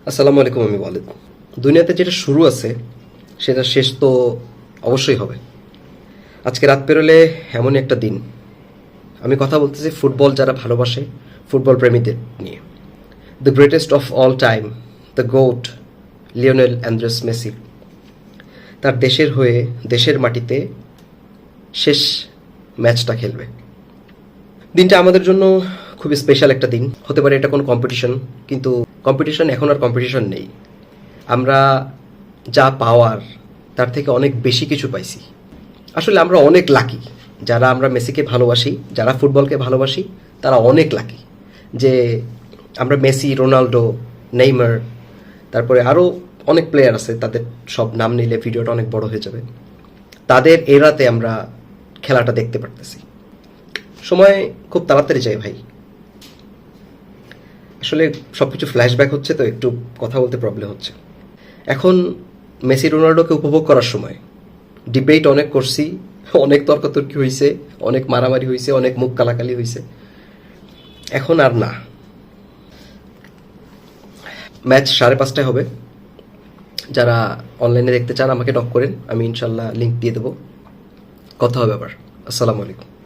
আসসালামু আলাইকুম। আমি ওয়ালিদ। দুনিয়াতে যেটা শুরু আছে সেটা শেষ তো অবশ্যই হবে। আজকে রাত পেরোলে এমনই একটা দিন। আমি কথা বলতেছি ফুটবল যারা ভালোবাসে, ফুটবল প্রেমীদের নিয়ে। The greatest of all time, the goat, Lionel Andrés Messi তার দেশের হয়ে দেশের মাটিতে শেষ ম্যাচটা খেলবে। দিনটা আমাদের জন্য খুবই স্পেশাল একটা দিন। হতে পারে এটা কোনো কম্পিটিশন, কিন্তু কম্পিটিশন এখন আর কম্পিটিশন নেই। আমরা যা পাওয়ার তার থেকে অনেক বেশি কিছু পাইছি। আসলে আমরা অনেক লাকি, যারা আমরা মেসিকে ভালোবাসি, যারা ফুটবলকে ভালোবাসি, তারা অনেক লাকি যে আমরা মেসি, রোনাল্ডো, নেইমার, তারপরে আরও অনেক প্লেয়ার আছে, তাদের সব নাম নিলে ভিডিওটা অনেক বড় হয়ে যাবে। তাদের এরাতে আমরা খেলাটা দেখতে পারতেছি। সময় খুব তাড়াতাড়ি যায় ভাই। আসলে সব কিছু ফ্ল্যাশব্যাক হচ্ছে, তো একটু কথা বলতে প্রবলেম হচ্ছে। এখন মেসি রোনাল্ডোকে উপভোগ করার সময়। ডিবেট অনেক করছি, অনেক তর্কাতর্কি হয়েছে, অনেক মারামারি হয়েছে, অনেক মুখ কালাকালি হয়েছে। এখন আর না। ম্যাচ 5:30টায় হবে। যারা অনলাইনে দেখতে চান আমাকে নক করেন, আমি ইনশাল্লাহ লিঙ্ক দিয়ে দেবো। কথা হবে আবার। আসসালামু আলাইকুম।